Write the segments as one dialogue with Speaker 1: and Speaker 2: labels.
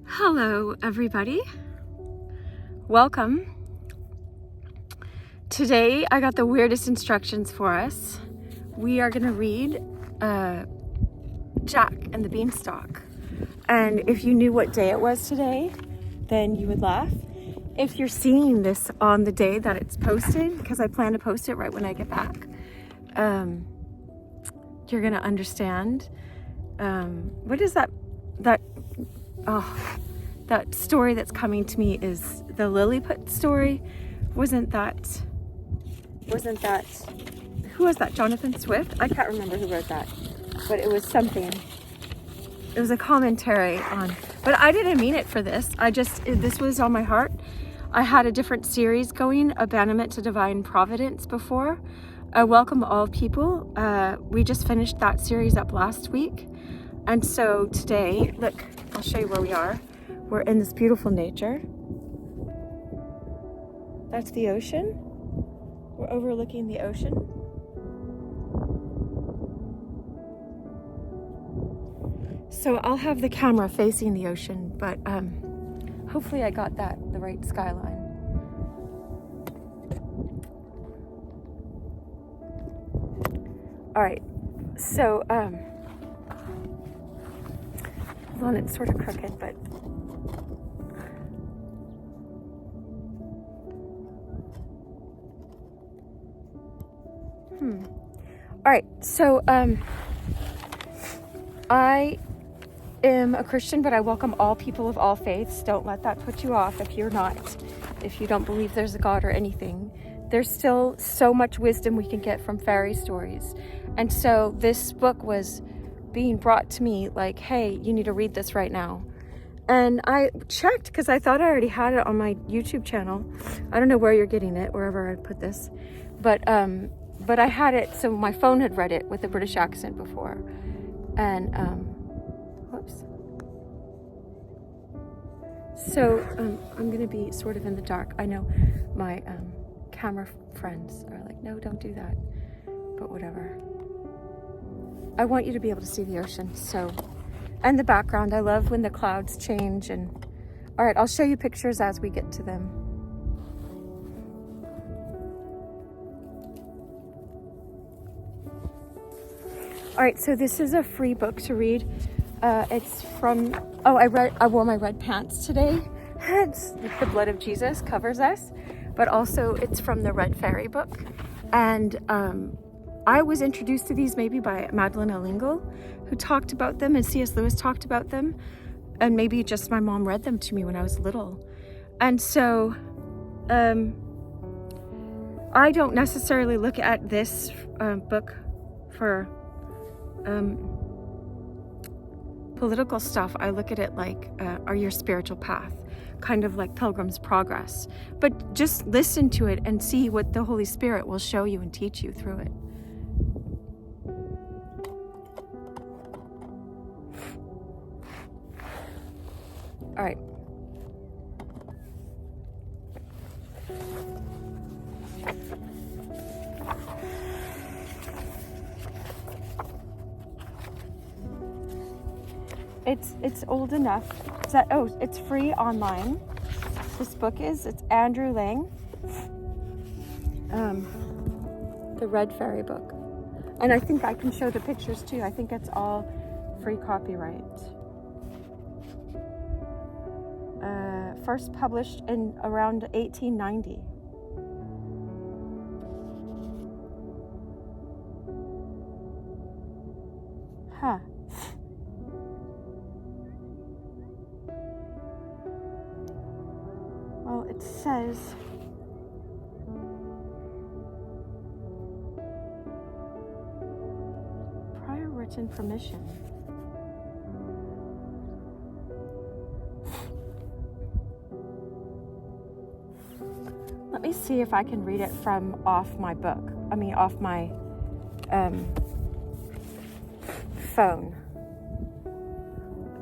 Speaker 1: Hello, everybody. Welcome. Today, I got the weirdest instructions for us. We are going to read Jack and the Beanstalk. And if you knew what day it was today, then you would laugh. If you're seeing this on the day that it's posted, because I plan to post it right when I get back, you're going to understand. What is that story that's coming to me is the Lilliput story. Wasn't that, who was that, Jonathan Swift? I can't remember who wrote that, but it was something. It was a commentary on, but I didn't mean it for this. This was on my heart. I had a different series going, Abandonment to Divine Providence, before. Welcome all people. We just finished that series up last week. And so today, look, I'll show you where we are. We're in this beautiful nature. That's the ocean. We're overlooking the ocean. So I'll have the camera facing the ocean, but hopefully I got the right skyline. All right, so hold on, it's sort of crooked, but all right, so I am a Christian, but I welcome all people of all faiths. Don't let that put you off if you don't believe there's a God or anything. There's still so much wisdom we can get from fairy stories. And so this book was being brought to me like, hey, you need to read this right now. And I checked because I thought I already had it on my YouTube channel. I don't know where you're getting it, wherever I put this. But I had it, so my phone had read it with a British accent before. And, whoops. So, I'm going to be sort of in the dark. I know my camera friends are like, no, don't do that. But whatever. I want you to be able to see the ocean, so... And the background, I love when the clouds change. And all right, I'll show you pictures as we get to them. All right, so this is a free book to read. It's from, I wore my red pants today. It's The Blood of Jesus Covers Us, but also it's from the Red Fairy book. And I was introduced to these maybe by Madeleine L'Engle, who talked about them, and C.S. Lewis talked about them, and maybe just my mom read them to me when I was little. And so I don't necessarily look at this book for political stuff. I look at it like your spiritual path, kind of like Pilgrim's Progress. But just listen to it and see what the Holy Spirit will show you and teach you through it. All right. It's old enough. It's free online. This book is. It's Andrew Lang. The Red Fairy book. And I think I can show the pictures too. I think it's all free copyright. First published in around 1890. Huh. Well, it says prior written permission. Let me see if I can read it from off my book. Off my phone.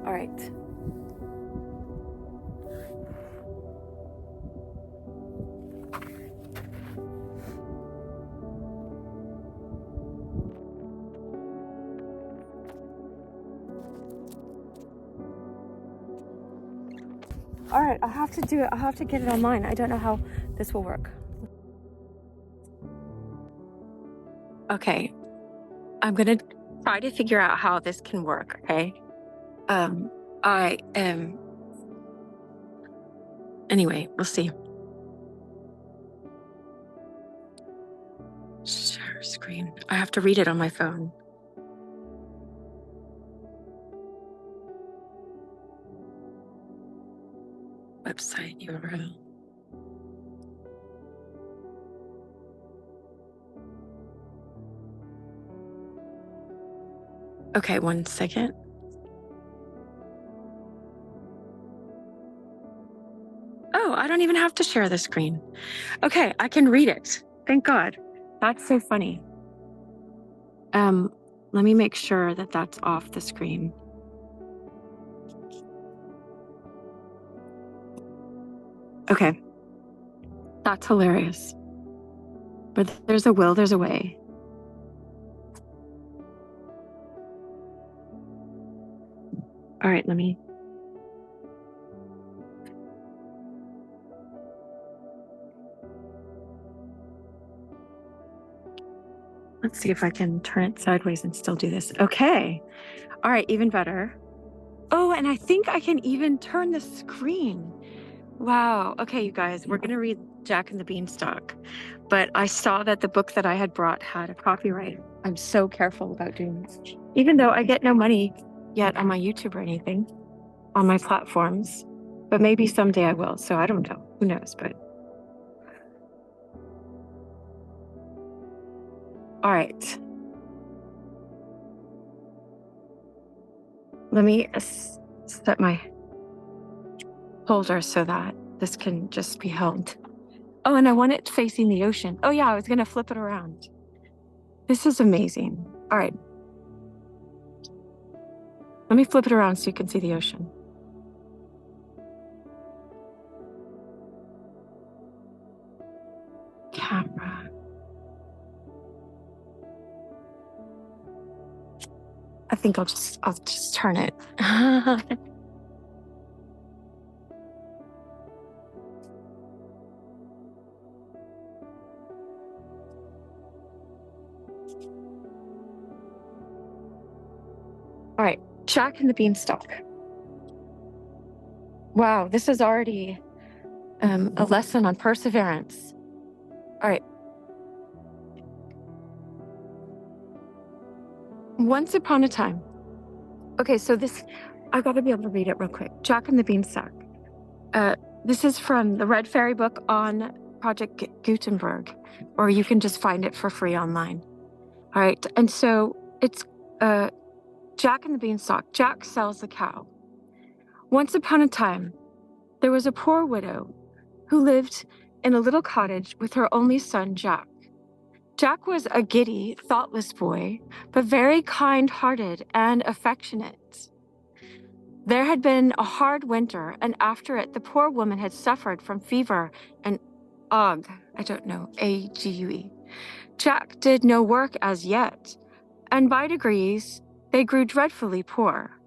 Speaker 1: All right. All right, I'll have to do it. I'll have to get it online. I don't know how this will work. Okay, I'm gonna try to figure out how this can work, okay? I am... Anyway, we'll see. Share screen. I have to read it on my phone. Website URL. Okay, 1 second. Oh, I don't even have to share the screen. Okay, I can read it. Thank God. That's so funny. Let me make sure that that's off the screen. Okay. That's hilarious. But there's a will, there's a way. All right, let's see if I can turn it sideways and still do this. Okay. All right, even better. Oh, and I think I can even turn the screen. Wow. Okay, you guys, we're going to read Jack and the Beanstalk. But I saw that the book that I had brought had a copyright. I'm so careful about doing this. Even though I get no money yet on my YouTube or anything, on my platforms. But maybe someday I will. So I don't know. Who knows? But all right. Let me set my holder so that this can just be held. Oh, and I want it facing the ocean. Oh yeah, I was gonna flip it around. This is amazing. All right. Let me flip it around so you can see the ocean. Camera. I think I'll just turn it. All right, Jack and the Beanstalk. Wow, this is already a lesson on perseverance. All right. Once upon a time. Okay, so this, I've got to be able to read it real quick. Jack and the Beanstalk. This is from the Red Fairy book on Project Gutenberg, or you can just find it for free online. All right, and so it's Jack and the Beanstalk. Jack sells the cow. Once upon a time, there was a poor widow who lived in a little cottage with her only son, Jack. Jack was a giddy, thoughtless boy, but very kind-hearted and affectionate. There had been a hard winter, and after it, the poor woman had suffered from fever and ague. I don't know, A-G-U-E. Jack did no work as yet, and by degrees, they grew dreadfully poor.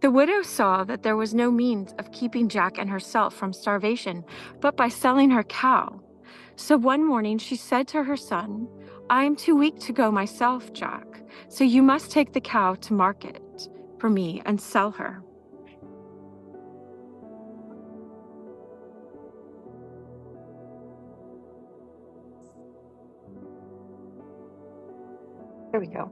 Speaker 1: The widow saw that there was no means of keeping Jack and herself from starvation, but by selling her cow. So one morning she said to her son, "I am too weak to go myself, Jack, so you must take the cow to market for me and sell her." There we go.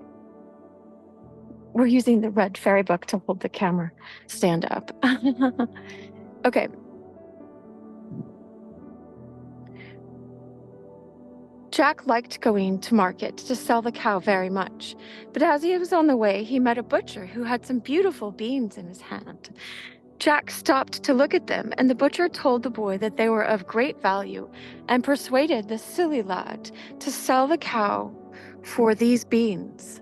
Speaker 1: We're using the Red Fairy book to hold the camera stand up. Okay. Jack liked going to market to sell the cow very much, but as he was on the way, he met a butcher who had some beautiful beans in his hand. Jack stopped to look at them, and the butcher told the boy that they were of great value and persuaded the silly lad to sell the cow for these beans.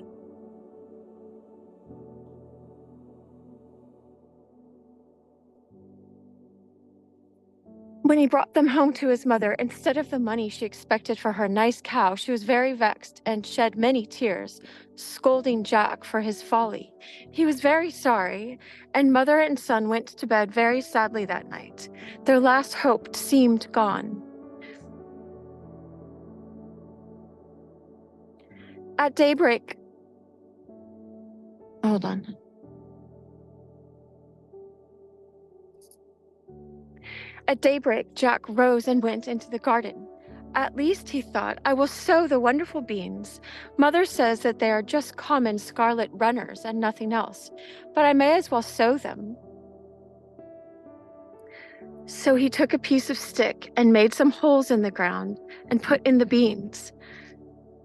Speaker 1: When he brought them home to his mother, instead of the money she expected for her nice cow, she was very vexed and shed many tears, scolding Jack for his folly. He was very sorry, and mother and son went to bed very sadly that night. Their last hope seemed gone. At daybreak, hold on. At daybreak, Jack rose and went into the garden. At least, he thought, I will sow the wonderful beans. Mother says that they are just common scarlet runners and nothing else, but I may as well sow them. So he took a piece of stick and made some holes in the ground and put in the beans.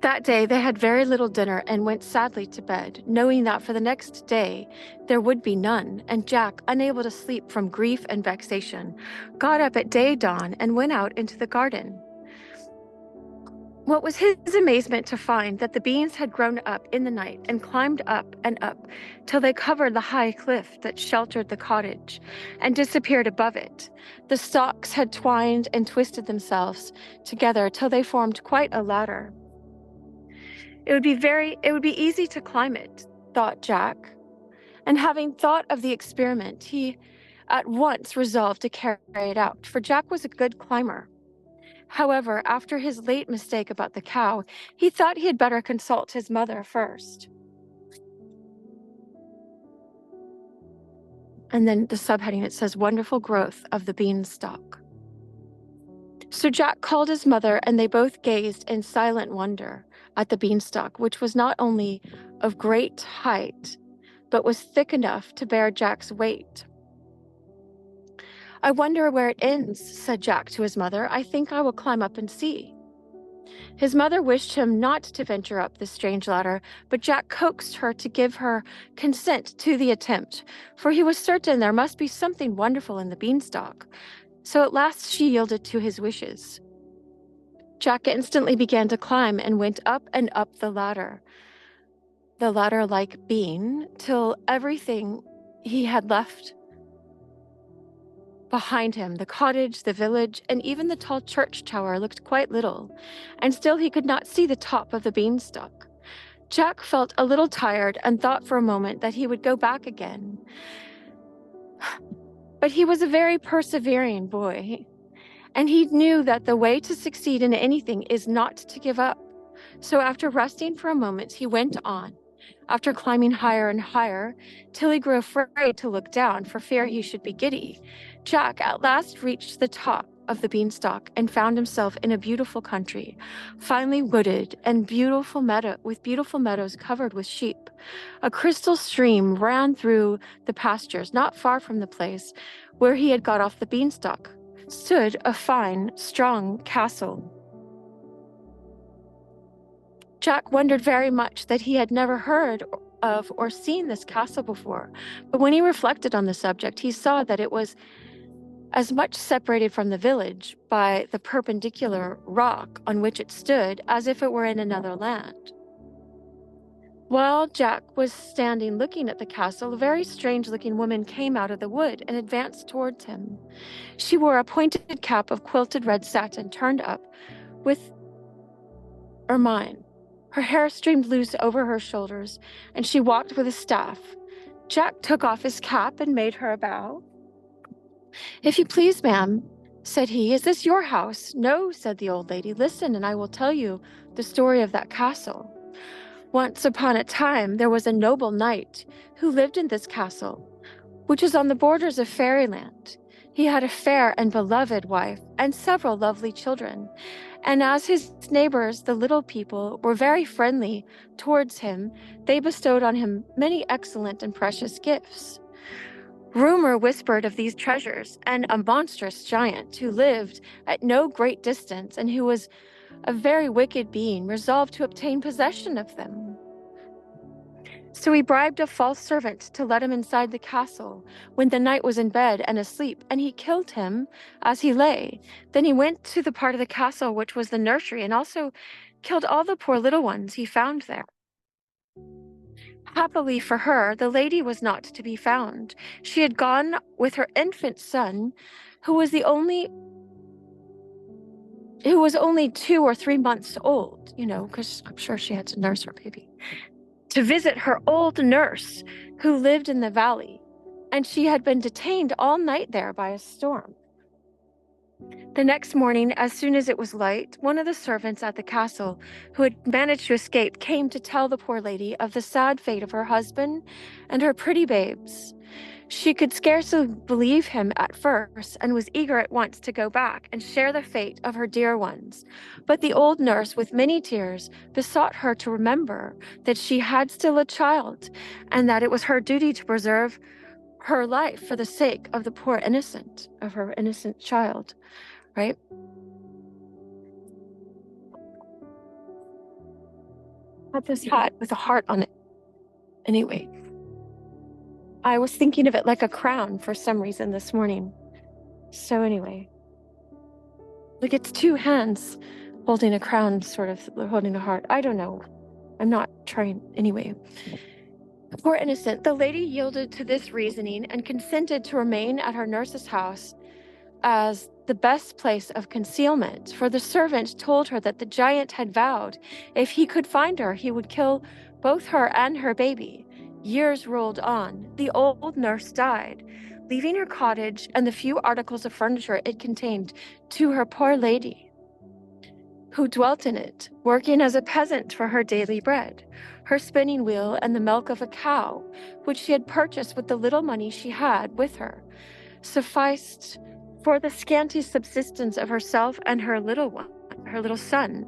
Speaker 1: That day they had very little dinner and went sadly to bed, knowing that for the next day there would be none, and Jack, unable to sleep from grief and vexation, got up at day dawn and went out into the garden. What was his amazement to find that the beans had grown up in the night and climbed up and up till they covered the high cliff that sheltered the cottage and disappeared above it. The stalks had twined and twisted themselves together till they formed quite a ladder. It would be easy to climb it, thought Jack. And having thought of the experiment, he at once resolved to carry it out, for Jack was a good climber. However, after his late mistake about the cow, he thought he had better consult his mother first. And then the subheading, it says, Wonderful Growth of the Beanstalk. So Jack called his mother, and they both gazed in silent wonder at the beanstalk, which was not only of great height, but was thick enough to bear Jack's weight. I wonder where it ends, said Jack to his mother. I think I will climb up and see. His mother wished him not to venture up this strange ladder, but Jack coaxed her to give her consent to the attempt, for he was certain there must be something wonderful in the beanstalk. So at last she yielded to his wishes. Jack instantly began to climb and went up and up the ladder-like beam, till everything he had left behind him, the cottage, the village, and even the tall church tower, looked quite little, and still he could not see the top of the beanstalk. Jack felt a little tired and thought for a moment that he would go back again. But he was a very persevering boy, and he knew that the way to succeed in anything is not to give up. So after resting for a moment, he went on, after climbing higher and higher, till he grew afraid to look down for fear he should be giddy. Jack at last reached the top of the beanstalk and found himself in a beautiful country, finely wooded and with beautiful meadows covered with sheep. A crystal stream ran through the pastures. Not far from the place where he had got off the beanstalk stood a fine, strong castle. Jack wondered very much that he had never heard of or seen this castle before, but when he reflected on the subject, he saw that it was as much separated from the village by the perpendicular rock on which it stood as if it were in another land. While Jack was standing looking at the castle, a very strange-looking woman came out of the wood and advanced towards him. She wore a pointed cap of quilted red satin turned up with ermine. Her hair streamed loose over her shoulders, and she walked with a staff. Jack took off his cap and made her a bow. If you please, ma'am, said he, is this your house? No, said the old lady. Listen, and I will tell you the story of that castle. Once upon a time, there was a noble knight who lived in this castle, which is on the borders of fairyland. He had a fair and beloved wife and several lovely children, and as his neighbors, the little people, were very friendly towards him, they bestowed on him many excellent and precious gifts. Rumor whispered of these treasures, and a monstrous giant who lived at no great distance and who was a very wicked being resolved to obtain possession of them. So he bribed a false servant to let him inside the castle when the knight was in bed and asleep, and he killed him as he lay. Then he went to the part of the castle which was the nursery and also killed all the poor little ones he found there. Happily for her, the lady was not to be found. She had gone with her infant son, who was the only who was only 2 or 3 months old, because I'm sure she had to nurse her baby, to visit her old nurse who lived in the valley, and she had been detained all night there by a storm. The next morning, as soon as it was light, one of the servants at the castle who had managed to escape came to tell the poor lady of the sad fate of her husband and her pretty babes. She could scarcely believe him at first and was eager at once to go back and share the fate of her dear ones. But the old nurse, with many tears, besought her to remember that she had still a child and that it was her duty to preserve her life for the sake of the poor innocent, of her innocent child, right? Had this hat with a heart on it. Anyway, I was thinking of it like a crown for some reason this morning. So anyway, like it's 2 hands holding a crown, sort of holding a heart. I don't know. I'm not trying. Anyway, poor innocent, the lady yielded to this reasoning and consented to remain at her nurse's house as the best place of concealment, for the servant told her that the giant had vowed if he could find her, he would kill both her and her baby. Years rolled on. The old nurse died, leaving her cottage and the few articles of furniture it contained to her poor lady, who dwelt in it, working as a peasant for her daily bread. Her spinning wheel and the milk of a cow, which she had purchased with the little money she had with her, sufficed for the scanty subsistence of herself and her little son.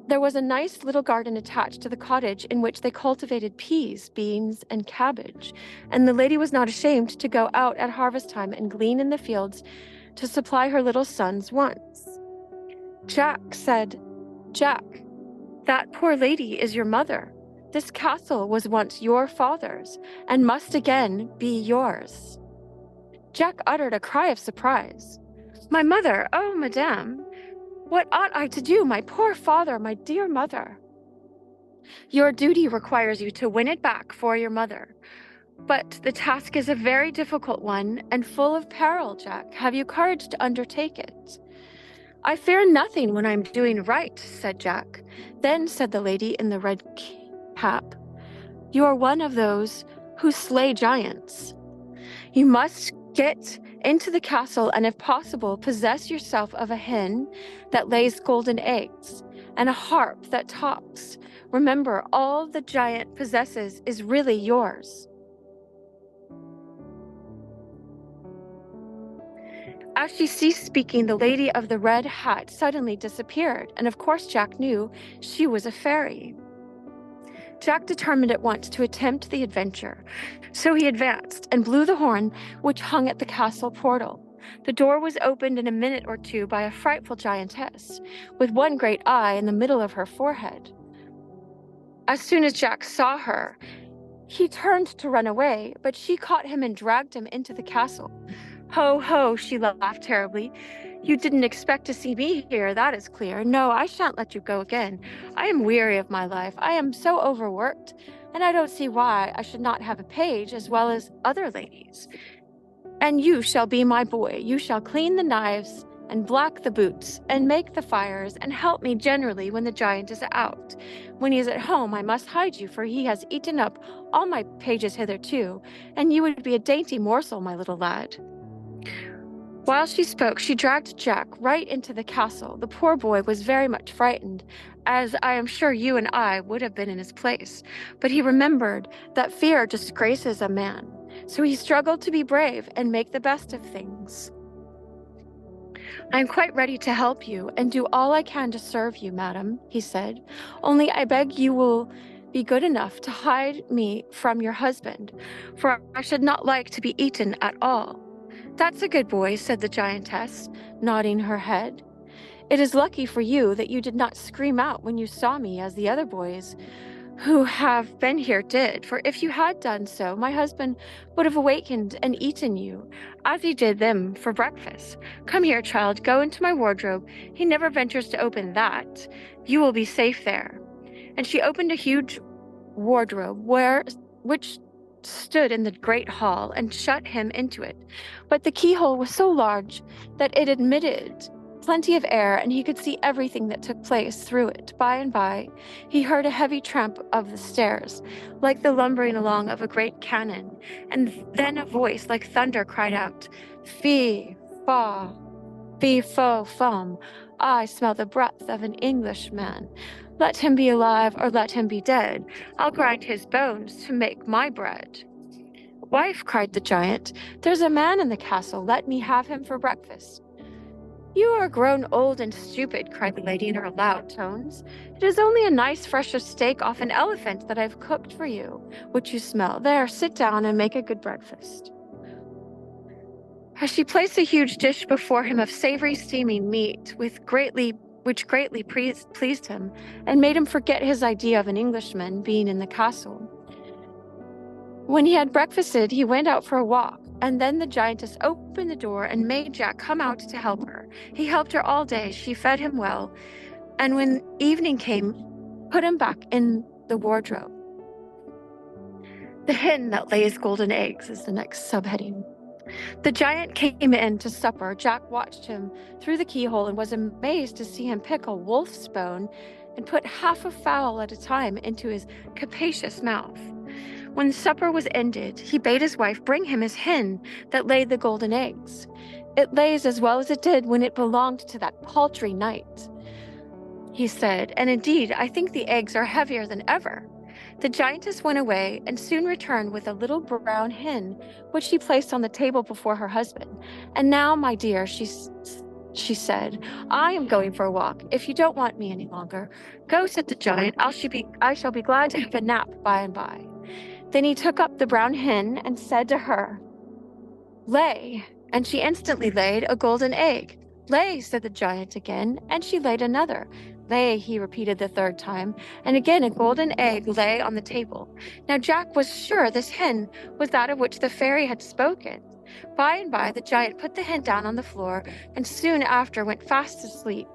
Speaker 1: There was a nice little garden attached to the cottage in which they cultivated peas, beans, and cabbage, and the lady was not ashamed to go out at harvest time and glean in the fields to supply her little son's wants. Jack said, "Jack, that poor lady is your mother. This castle was once your father's and must again be yours." Jack uttered a cry of surprise. "My mother, oh, madame, what ought I to do? My poor father, my dear mother." "Your duty requires you to win it back for your mother. But the task is a very difficult one and full of peril, Jack. Have you courage to undertake it?" "I fear nothing when I'm doing right," said Jack. Then said the lady in the red cap, "You are one of those who slay giants. You must get into the castle and, if possible, possess yourself of a hen that lays golden eggs and a harp that talks. Remember, all the giant possesses is really yours." As she ceased speaking, the lady of the red hat suddenly disappeared, and of course Jack knew she was a fairy. Jack determined at once to attempt the adventure, so he advanced and blew the horn which hung at the castle portal. The door was opened in a minute or two by a frightful giantess, with one great eye in the middle of her forehead. As soon as Jack saw her, he turned to run away, but she caught him and dragged him into the castle. "Ho, ho," she laughed terribly. "You didn't expect to see me here, that is clear. No, I shan't let you go again. I am weary of my life. I am so overworked, and I don't see why I should not have a page as well as other ladies. And you shall be my boy. You shall clean the knives and black the boots and make the fires and help me generally when the giant is out. When he is at home, I must hide you, for he has eaten up all my pages hitherto, and you would be a dainty morsel, my little lad." While she spoke, she dragged Jack right into the castle. The poor boy was very much frightened, as I am sure you and I would have been in his place, but he remembered that fear disgraces a man, so he struggled to be brave and make the best of things. "I am quite ready to help you and do all I can to serve you, madam," he said. "Only I beg you will be good enough to hide me from your husband, for I should not like to be eaten at all." "That's a good boy," said the giantess, nodding her head. "It is lucky for you that you did not scream out when you saw me as the other boys who have been here did, for if you had done so, my husband would have awakened and eaten you, as he did them for breakfast. Come here, child, go into my wardrobe. He never ventures to open that. You will be safe there." And she opened a huge wardrobe which stood in the great hall and shut him into it. But the keyhole was so large that it admitted plenty of air, and he could see everything that took place through it. By and by, he heard a heavy tramp of the stairs, like the lumbering along of a great cannon, and then a voice like thunder cried out, "Fee, fa, fee, fo, fum. I smell the breath of an Englishman. Let him be alive or let him be dead. I'll grind his bones to make my bread." "Wife," cried the giant, "there's a man in the castle. Let me have him for breakfast." "You are grown old and stupid," cried the lady in her loud tones. "It is only a nice fresh steak off an elephant that I've cooked for you, which you smell. There, sit down and make a good breakfast." As she placed a huge dish before him of savory steaming meat, which greatly pleased him, and made him forget his idea of an Englishman being in the castle. When he had breakfasted, he went out for a walk, and then the giantess opened the door and made Jack come out to help her. He helped her all day. She fed him well, and when evening came, put him back in the wardrobe. The hen that lays golden eggs is the next subheading. The giant came in to supper. Jack watched him through the keyhole and was amazed to see him pick a wolf's bone and put half a fowl at a time into his capacious mouth. When supper was ended, he bade his wife bring him his hen that laid the golden eggs. "It lays as well as it did when it belonged to that paltry knight," he said, "and indeed I think the eggs are heavier than ever." The giantess went away and soon returned with a little brown hen, which she placed on the table before her husband. "And now, my dear," she said, "I am going for a walk. If you don't want me any longer, go," said the giant. I shall be glad to have a nap by and by." Then he took up the brown hen and said to her, "Lay," and she instantly laid a golden egg. "Lay," said the giant again, and she laid another. "Lay," he repeated the third time, and again a golden egg lay on the table. Now Jack was sure this hen was that of which the fairy had spoken. By and by the giant put the hen down on the floor, and soon after went fast asleep,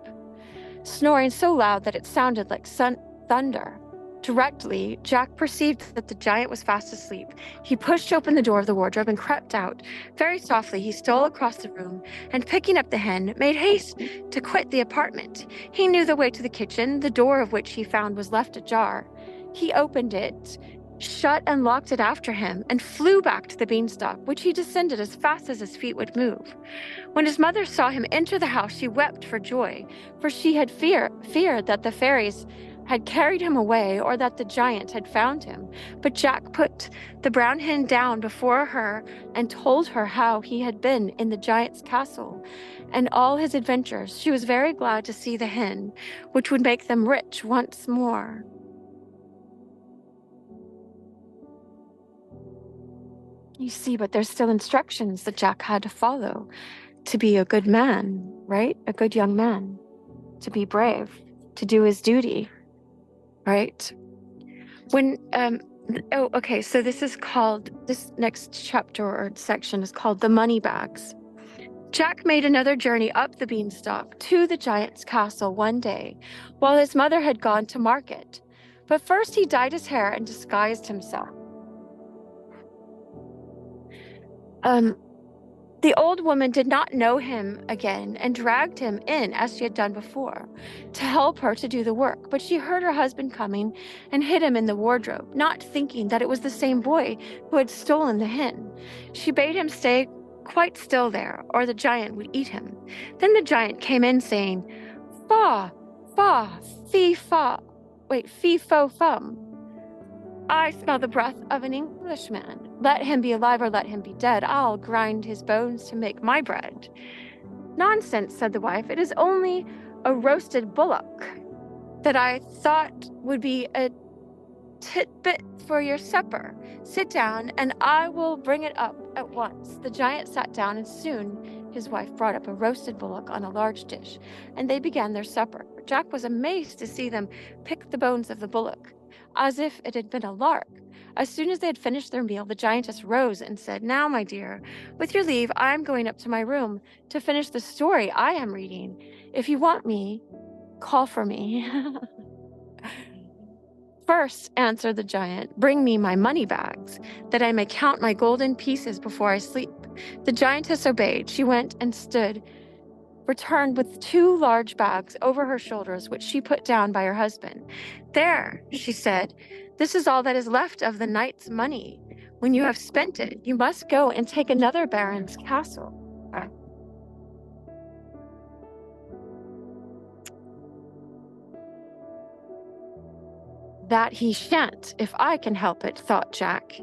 Speaker 1: snoring so loud that it sounded like thunder. Directly Jack perceived that the giant was fast asleep, he pushed open the door of the wardrobe and crept out. Very softly he stole across the room, and picking up the hen, made haste to quit the apartment. He knew the way to the kitchen, the door of which he found was left ajar. He opened it, shut and locked it after him, and flew back to the beanstalk, which he descended as fast as his feet would move. When his mother saw him enter the house, she wept for joy, for she had feared that the fairies had carried him away or that the giant had found him. But Jack put the brown hen down before her and told her how he had been in the giant's castle and all his adventures. She was very glad to see the hen, which would make them rich once more. You see, but there's still instructions that Jack had to follow to be a good man, right? A good young man, to be brave, to do his duty. Right? So this next chapter or section is called The Money Bags. Jack made another journey up the beanstalk to the giant's castle one day, while his mother had gone to market. But first he dyed his hair and disguised himself. The old woman did not know him again and dragged him in as she had done before to help her to do the work. But she heard her husband coming and hid him in the wardrobe, not thinking that it was the same boy who had stolen the hen. She bade him stay quite still there, or the giant would eat him. Then the giant came in saying, "Fa, fa, fee, fo, fum. I smell the breath of an Englishman. Let him be alive or let him be dead. I'll grind his bones to make my bread." "Nonsense," said the wife. "It is only a roasted bullock that I thought would be a titbit for your supper. Sit down and I will bring it up at once." The giant sat down, and soon his wife brought up a roasted bullock on a large dish, and they began their supper. Jack was amazed to see them pick the bones of the bullock as if it had been a lark. As soon as they had finished their meal, the giantess rose and said, "Now, my dear, with your leave, I am going up to my room to finish the story I am reading. If you want me, call for me." "First," answered the giant, "bring me my money bags, that I may count my golden pieces before I sleep." The giantess obeyed. She went and stood returned with 2 large bags over her shoulders, which she put down by her husband. "There," she said, "this is all that is left of the night's money. When you have spent it, you must go and take another baron's castle." "That he shan't, if I can help it," thought Jack.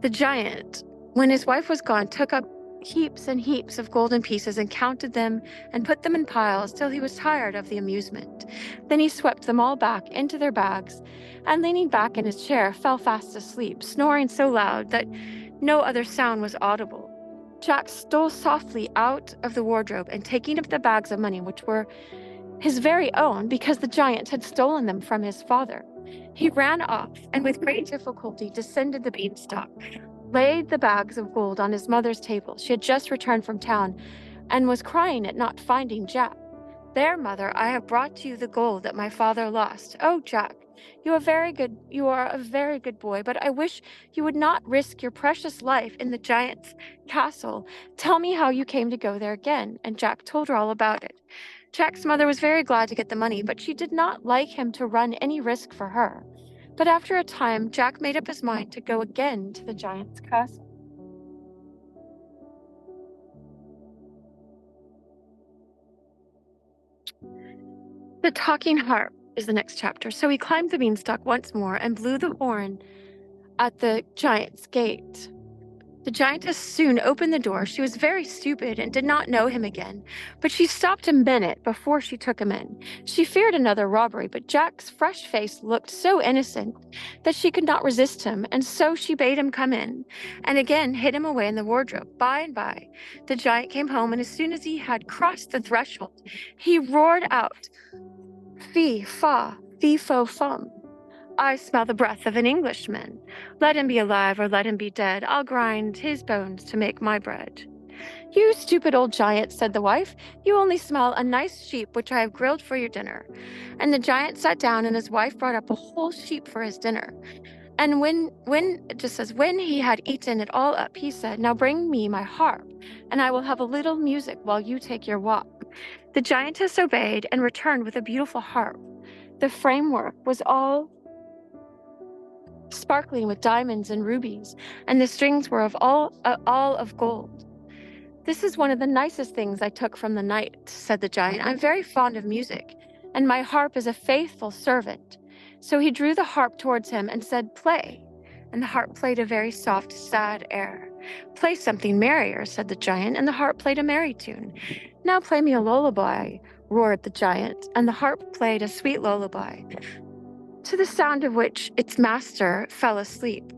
Speaker 1: The giant, when his wife was gone, took up heaps and heaps of golden pieces and counted them and put them in piles till he was tired of the amusement. Then he swept them all back into their bags, and leaning back in his chair, fell fast asleep, snoring so loud that no other sound was audible. Jack stole softly out of the wardrobe, and taking up the bags of money, which were his very own because the giant had stolen them from his father, he ran off and with great difficulty descended the beanstalk, laid the bags of gold on his mother's table. She had just returned from town and was crying at not finding Jack. "There, mother, I have brought you the gold that my father lost. Oh, Jack, you are a very good boy, but I wish you would not risk your precious life in the giant's castle. Tell me how you came to go there again." And Jack told her all about it. Jack's mother was very glad to get the money, but she did not like him to run any risk for her. But after a time, Jack made up his mind to go again to the giant's castle. The talking harp is the next chapter. So he climbed the beanstalk once more and blew the horn at the giant's gate. The giantess soon opened the door. She was very stupid and did not know him again, but she stopped a minute before she took him in. She feared another robbery, but Jack's fresh face looked so innocent that she could not resist him, and so she bade him come in, and again hid him away in the wardrobe. By and by, the giant came home, and as soon as he had crossed the threshold, he roared out, "Fee, fa, fee, fo, fum. I smell the breath of an Englishman. Let him be alive or let him be dead. I'll grind his bones to make my bread." "You stupid old giant," said the wife. "You only smell a nice sheep which I have grilled for your dinner." And the giant sat down, and his wife brought up a whole sheep for his dinner. And when it just says, when he had eaten it all up, he said, "Now bring me my harp, and I will have a little music while you take your walk." The giantess obeyed and returned with a beautiful harp. The framework was all sparkling with diamonds and rubies, and the strings were all of gold. "This is one of the nicest things I took from the knight," said the giant. "I'm very fond of music, and my harp is a faithful servant." So he drew the harp towards him and said, "Play." And the harp played a very soft, sad air. "Play something merrier," said the giant, and the harp played a merry tune. "Now play me a lullaby," roared the giant, and the harp played a sweet lullaby, to the sound of which its master fell asleep.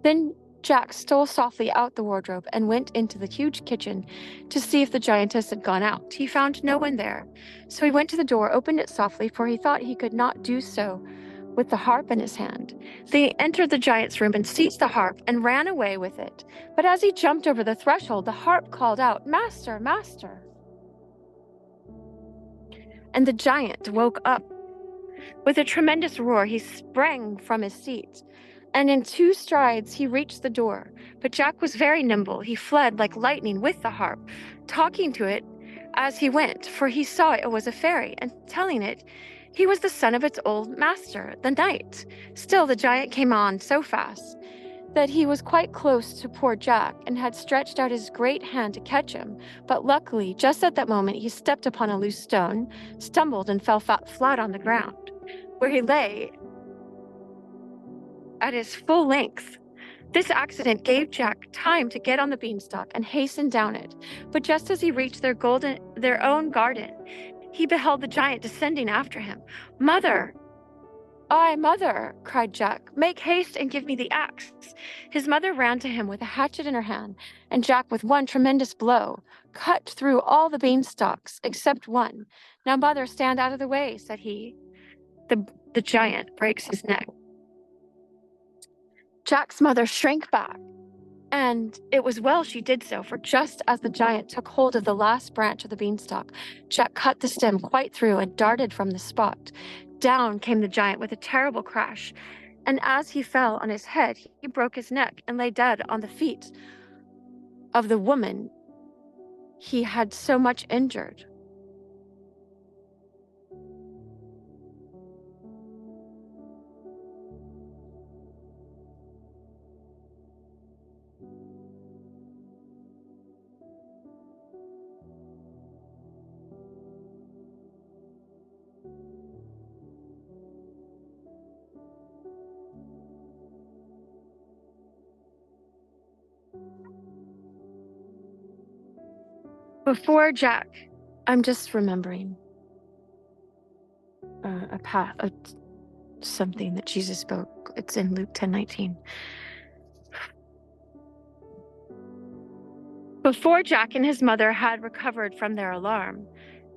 Speaker 1: Then Jack stole softly out the wardrobe and went into the huge kitchen to see if the giantess had gone out. He found no one there, so he went to the door, opened it softly, for he thought he could not do so with the harp in his hand. Then he entered the giant's room and seized the harp and ran away with it. But as he jumped over the threshold, the harp called out, "Master, master!" And the giant woke up. With a tremendous roar, he sprang from his seat, and in 2 strides he reached the door. But Jack was very nimble. He fled like lightning with the harp, talking to it as he went, for he saw it was a fairy, and telling it he was the son of its old master, the knight. Still, the giant came on so fast that he was quite close to poor Jack and had stretched out his great hand to catch him. But luckily, just at that moment, he stepped upon a loose stone, stumbled, and fell flat on the ground, where he lay at his full length. This accident gave Jack time to get on the beanstalk and hasten down it. But just as he reached their own garden, he beheld the giant descending after him. "Mother! "Aye, mother!" cried Jack. "Make haste and give me the axe." His mother ran to him with a hatchet in her hand, and Jack, with one tremendous blow, cut through all the beanstalks except one. "Now, mother, stand out of the way," said he. The giant breaks his neck. Jack's mother shrank back, and it was well she did so, for just as the giant took hold of the last branch of the beanstalk, Jack cut the stem quite through and darted from the spot. Down came the giant with a terrible crash, and as he fell on his head, he broke his neck and lay dead on the feet of the woman he had so much injured. Before Jack, I'm just remembering something that Jesus spoke. It's in Luke 10:19. Before Jack and his mother had recovered from their alarm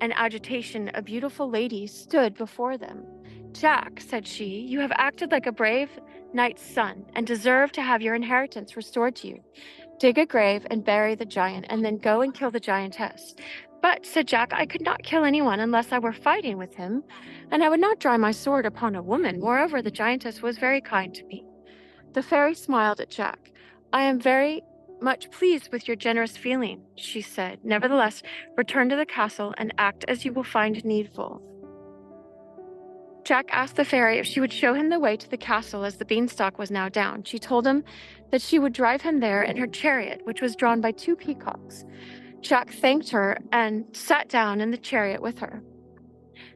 Speaker 1: and agitation, a beautiful lady stood before them. "Jack," said she, "you have acted like a brave knight's son and deserve to have your inheritance restored to you. Dig a grave and bury the giant, and then go and kill the giantess." "But," said Jack, "I could not kill anyone unless I were fighting with him, and I would not draw my sword upon a woman. Moreover, the giantess was very kind to me." The fairy smiled at Jack. "I am very much pleased with your generous feeling," she said. "Nevertheless, return to the castle and act as you will find needful." Jack asked the fairy if she would show him the way to the castle, as the beanstalk was now down. She told him that she would drive him there in her chariot, which was drawn by 2 peacocks. Jack thanked her and sat down in the chariot with her.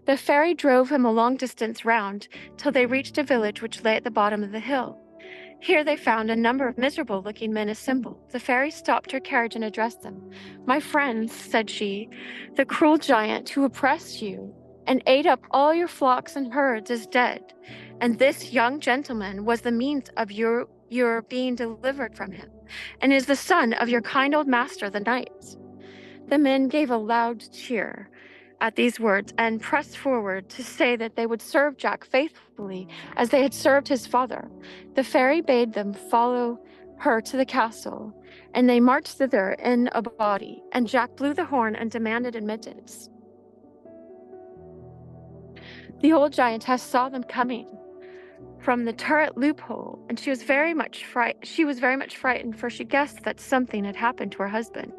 Speaker 1: The fairy drove him a long distance round till they reached a village which lay at the bottom of the hill. Here they found a number of miserable-looking men assembled. The fairy stopped her carriage and addressed them. "My friends," said she, "the cruel giant who oppressed you and ate up all your flocks and herds is dead, and this young gentleman was the means of your being delivered from him, and is the son of your kind old master, the knight." The men gave a loud cheer at these words and pressed forward to say that they would serve Jack faithfully as they had served his father. The fairy bade them follow her to the castle, and they marched thither in a body, and Jack blew the horn and demanded admittance. The old giantess saw them coming from the turret loophole, and she was very much frightened, for she guessed that something had happened to her husband.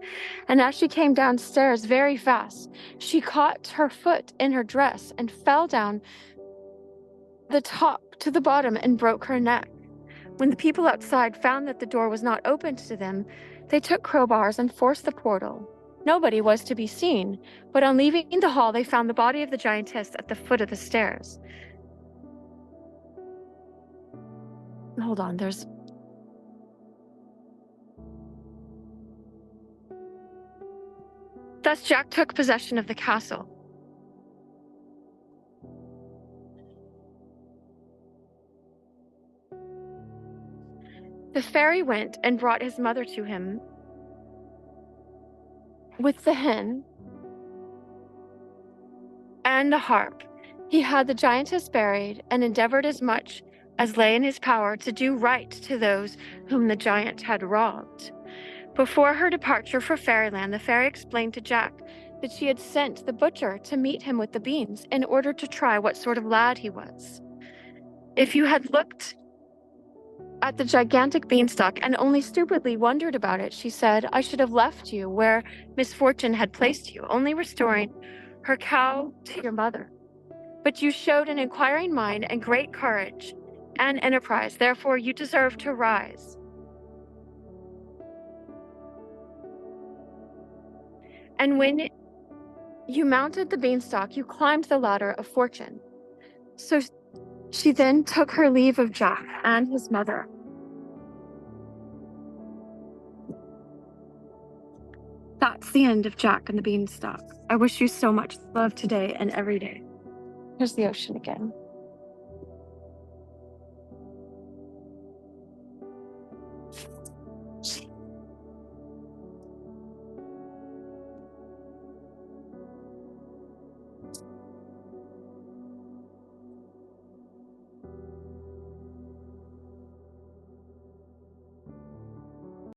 Speaker 1: And as she came downstairs very fast, she caught her foot in her dress and fell down the top to the bottom and broke her neck. When the people outside found that the door was not opened to them, they took crowbars and forced the portal. Nobody was to be seen, but on leaving the hall they found the body of the giantess at the foot of the stairs. Hold on, Thus Jack took possession of the castle. The fairy went and brought his mother to him with the hen and the harp. He had the giantess buried and endeavored as much as lay in his power to do right to those whom the giant had robbed. Before her departure for fairyland, the fairy explained to Jack that she had sent the butcher to meet him with the beans in order to try what sort of lad he was. "If you had looked at the gigantic beanstalk and only stupidly wondered about it," she said, "I should have left you where misfortune had placed you, only restoring her cow to your mother. But you showed an inquiring mind and great courage and enterprise, therefore you deserve to rise. And when you mounted the beanstalk, you climbed the ladder of fortune." So she then took her leave of Jack and his mother. That's the end of Jack and the Beanstalk. I wish you so much love today and every day. Here's the ocean again.